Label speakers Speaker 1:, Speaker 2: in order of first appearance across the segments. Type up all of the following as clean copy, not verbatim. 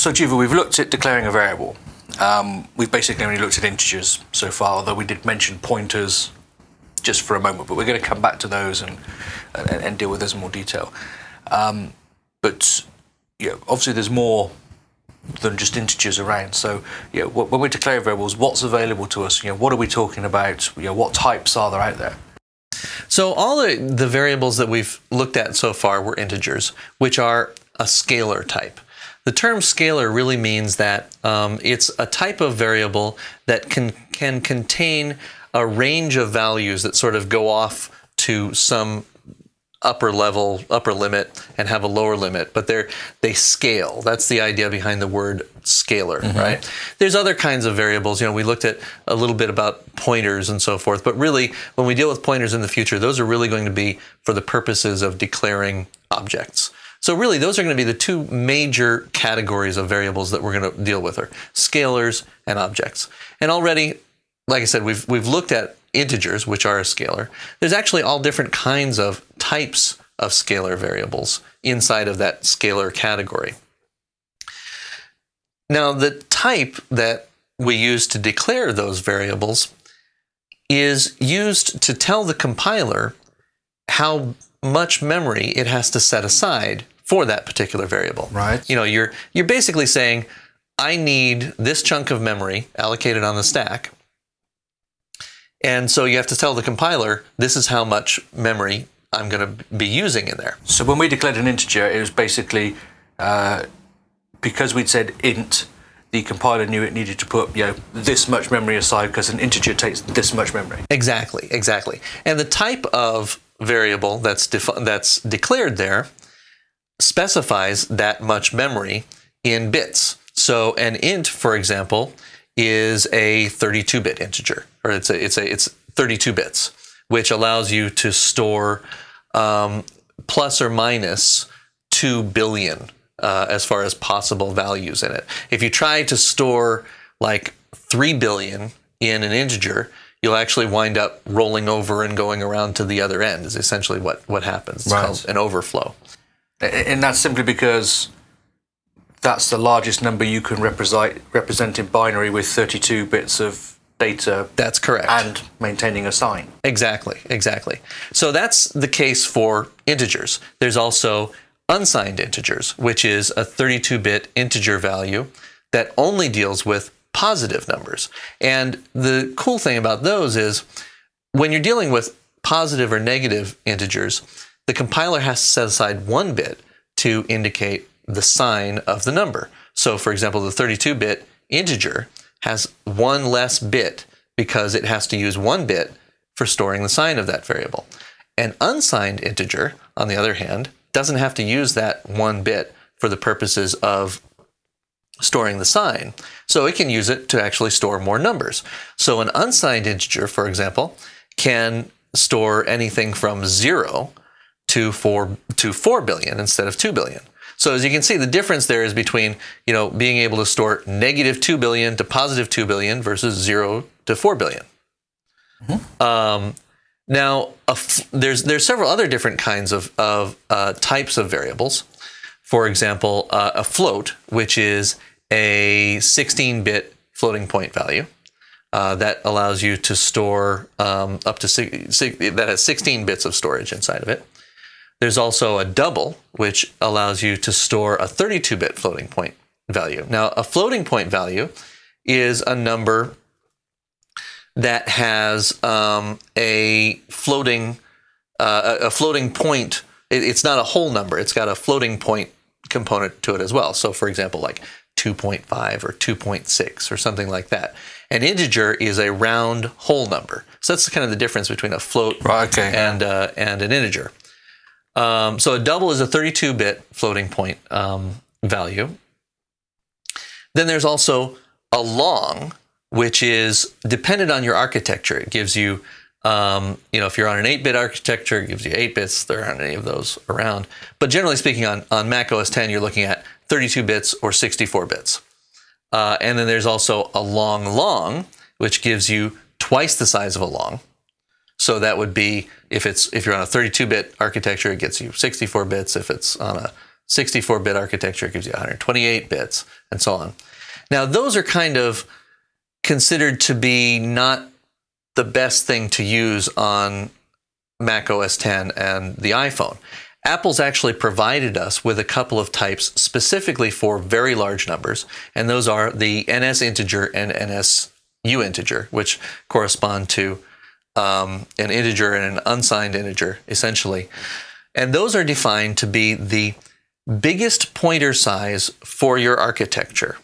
Speaker 1: So Jiva, we've looked at declaring a variable. We've basically only looked at integers so far, although we did mention pointers just for a moment, but we're going to come back to those and deal with those in more detail. But obviously there's more than just integers around. So when we declare variables, what's available to us? What are we talking about? What types are there out there?
Speaker 2: So all the variables that we've looked at so far were integers, which are a scalar type. The term scalar really means that it's a type of variable that can contain a range of values that sort of go off to some upper limit and have a lower limit, but they scale. That's the idea behind the word scalar, right? There's other kinds of variables. We looked at a little bit about pointers and so forth, but really when we deal with pointers in the future, those are really going to be for the purposes of declaring objects. So really those are going to be the two major categories of variables that we're going to deal with, are scalars and objects. And already, like I said, we've looked at integers, which are a scalar. There's actually all different kinds of types of scalar variables inside of that scalar category. Now, the type that we use to declare those variables is used to tell the compiler how much memory it has to set aside for that particular variable.
Speaker 1: Right.
Speaker 2: You're basically saying, I need this chunk of memory allocated on the stack. And so you have to tell the compiler, this is how much memory I'm going to be using in there.
Speaker 1: So when we declared an integer, it was basically, because we'd said int, the compiler knew it needed to put this much memory aside because an integer takes this much memory.
Speaker 2: Exactly. And the type of variable that's declared there specifies that much memory in bits. So an int, for example, is a 32-bit integer, or it's 32 bits, which allows you to store plus or minus 2 billion as far as possible values in it. If you try to store like 3 billion in an integer, you'll actually wind up rolling over and going around to the other end, is essentially what happens. It's called an overflow.
Speaker 1: And that's simply because that's the largest number you can represent in binary with 32 bits of data.
Speaker 2: That's correct.
Speaker 1: And maintaining a sign.
Speaker 2: Exactly. So that's the case for integers. There's also unsigned integers, which is a 32-bit integer value that only deals with positive numbers. And the cool thing about those is when you're dealing with positive or negative integers, the compiler has to set aside 1 bit to indicate the sign of the number. So for example, the 32-bit integer has 1 less bit because it has to use 1 bit for storing the sign of that variable. An unsigned integer, on the other hand, doesn't have to use that 1 bit for the purposes of storing the sign. So it can use it to actually store more numbers. So an unsigned integer, for example, can store anything from 0 to 4 billion instead of 2 billion. So as you can see, the difference there is between, being able to store negative 2 billion to positive 2 billion versus 0 to 4 billion. Now, there's several other different kinds of types of variables. For example, a float, which is a 16-bit floating point value that allows you to store up to that has 16 bits of storage inside of it. There's also a double, which allows you to store a 32-bit floating point value. Now, a floating point value is a number that has a floating point. It's not a whole number. It's got a floating point component to it as well. So, for example, like 2.5 or 2.6 or something like that. An integer is a round whole number. So that's kind of the difference between a float and an integer. So a double is a 32-bit floating point value. Then there's also a long, which is dependent on your architecture. It gives you, if you're on an 8-bit architecture, it gives you 8 bits. There aren't any of those around. But generally speaking, on Mac OS X, you're looking at 32 bits or 64 bits. And then there's also a long, which gives you twice the size of a long. So that would be, if you're on a 32-bit architecture, it gets you 64 bits. If it's on a 64-bit architecture gives you 128 bits, and so on. Now, those are kind of considered to be not the best thing to use on Mac OS X and the iPhone. Apple's actually provided us with a couple of types specifically for very large numbers, and those are the NS integer and NSU integer, which correspond to an integer and an unsigned integer, essentially. And those are defined to be the biggest pointer size for your architecture.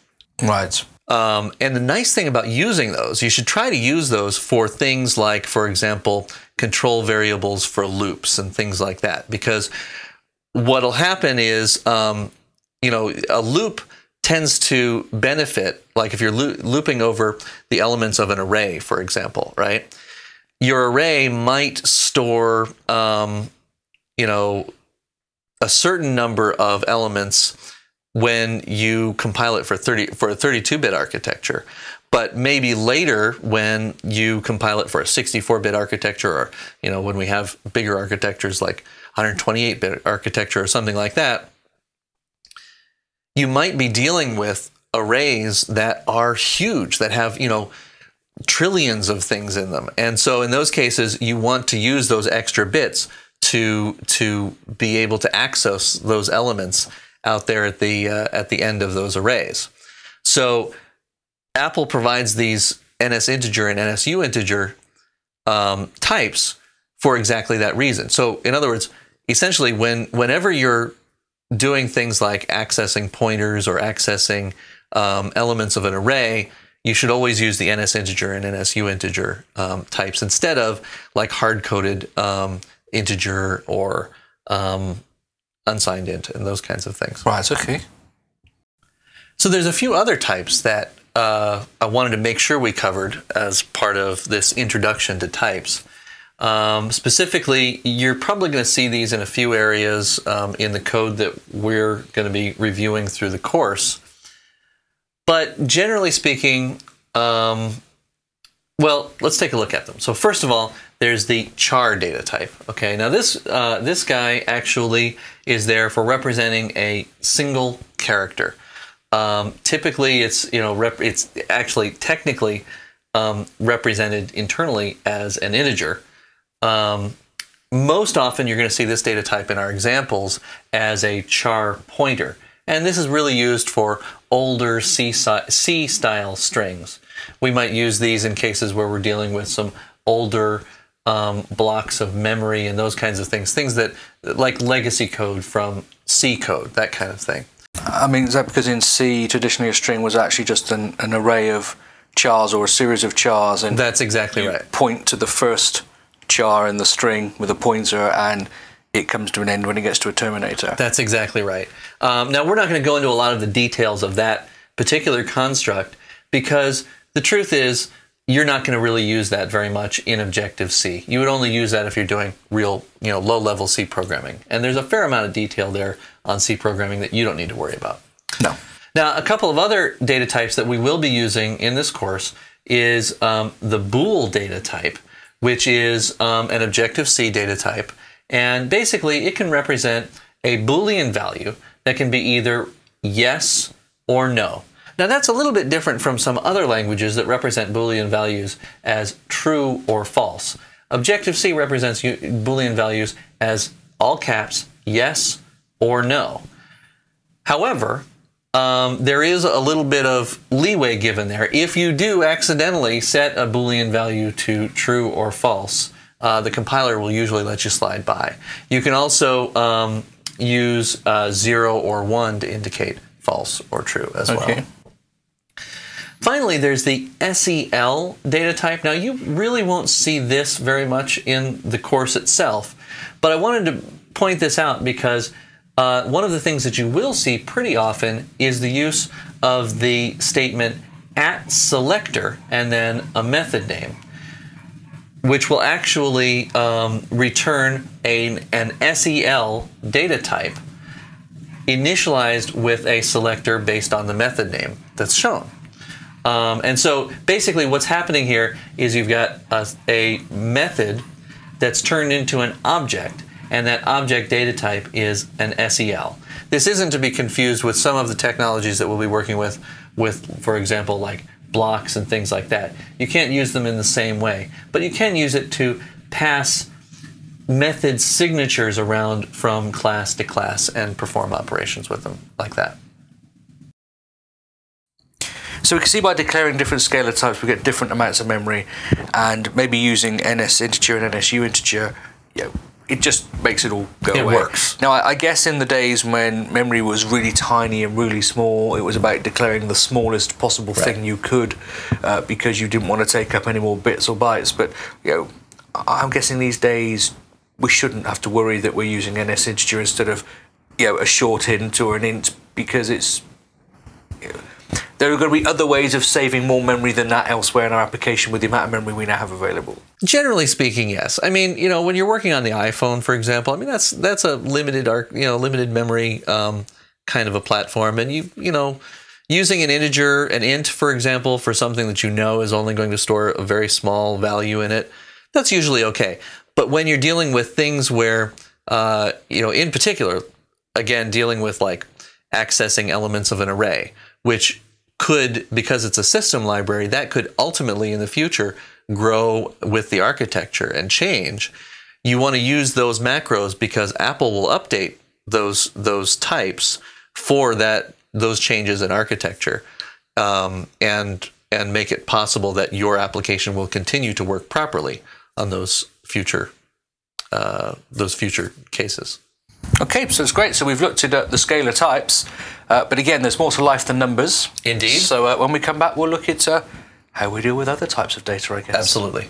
Speaker 1: Right.
Speaker 2: And the nice thing about using those, you should try to use those for things like, for example, control variables for loops and things like that. Because what'll happen is, you know, a loop tends to benefit, like if you're looping over the elements of an array, for example, right? Your array might store, you know, a certain number of elements when you compile it for a 32-bit architecture. But maybe later when you compile it for a 64-bit architecture, or, you know, when we have bigger architectures like 128-bit architecture or something like that, you might be dealing with arrays that are huge, that have, you know, trillions of things in them. And so in those cases, you want to use those extra bits to be able to access those elements out there at the end of those arrays. So Apple provides these NS integer and NSU integer types for exactly that reason. So in other words, essentially whenever you're doing things like accessing pointers or accessing elements of an array, you should always use the NS integer and NSU integer types instead of like hard-coded integer or unsigned int and those kinds of things.
Speaker 1: Right, okay.
Speaker 2: So there's a few other types that I wanted to make sure we covered as part of this introduction to types. Specifically, you're probably going to see these in a few areas in the code that we're going to be reviewing through the course. But generally speaking, well, let's take a look at them. So first of all, there's the char data type. Okay, now this guy actually is there for representing a single character. Typically, it's it's actually technically represented internally as an integer. Most often, you're going to see this data type in our examples as a char pointer. And this is really used for older C-style strings. We might use these in cases where we're dealing with some older blocks of memory and those kinds of things. Things that, like legacy code from C code, that kind of thing.
Speaker 1: I mean, is that because in C, traditionally a string was actually just an array of chars or a series of chars? And
Speaker 2: that's exactly right.
Speaker 1: Point to the first char in the string with a pointer, and it comes to an end when it gets to a terminator.
Speaker 2: That's exactly right. Now, we're not going to go into a lot of the details of that particular construct because the truth is you're not going to really use that very much in Objective-C. You would only use that if you're doing real, low-level C programming. And there's a fair amount of detail there on C programming that you don't need to worry about.
Speaker 1: No.
Speaker 2: Now, a couple of other data types that we will be using in this course is the bool data type, which is an Objective-C data type. And basically, it can represent a Boolean value that can be either yes or no. Now, that's a little bit different from some other languages that represent Boolean values as true or false. Objective-C represents Boolean values as all caps, yes or no. However, there is a little bit of leeway given there. If you do accidentally set a Boolean value to true or false, the compiler will usually let you slide by. You can also use 0 or 1 to indicate false or true as well. Finally, there's the SEL data type. Now, you really won't see this very much in the course itself, but I wanted to point this out because one of the things that you will see pretty often is the use of the statement @selector and then a method name, which will actually return an SEL data type initialized with a selector based on the method name that's shown. And so basically what's happening here is you've got a method that's turned into an object, and that object data type is an SEL. This isn't to be confused with some of the technologies that we'll be working with, for example, like blocks and things like that. You can't use them in the same way, but you can use it to pass method signatures around from class to class and perform operations with them like that.
Speaker 1: So we can see by declaring different scalar types, we get different amounts of memory, and maybe using NS integer and NSU integer, it just makes it all go away.
Speaker 2: It works.
Speaker 1: Now, I guess in the days when memory was really tiny and really small, it was about declaring the smallest possible thing you could, because you didn't want to take up any more bits or bytes. But I'm guessing these days we shouldn't have to worry that we're using NS integer instead of a short int or an int, because it's there are going to be other ways of saving more memory than that elsewhere in our application with the amount of memory we now have available.
Speaker 2: Generally speaking, yes. I mean, when you're working on the iPhone, for example, I mean that's a limited limited memory kind of a platform, and using an integer, an int, for example, for something that is only going to store a very small value in it, that's usually okay. But when you're dealing with things where, in particular, again, dealing with like accessing elements of an array, which could, because it's a system library, that could ultimately in the future grow with the architecture and change. You want to use those macros because Apple will update those types for those changes in architecture, and make it possible that your application will continue to work properly on those future cases.
Speaker 1: Okay, so it's great. So we've looked at the scalar types, but again, there's more to life than numbers.
Speaker 2: Indeed.
Speaker 1: So when we come back, we'll look at how we deal with other types of data, I guess.
Speaker 2: Absolutely.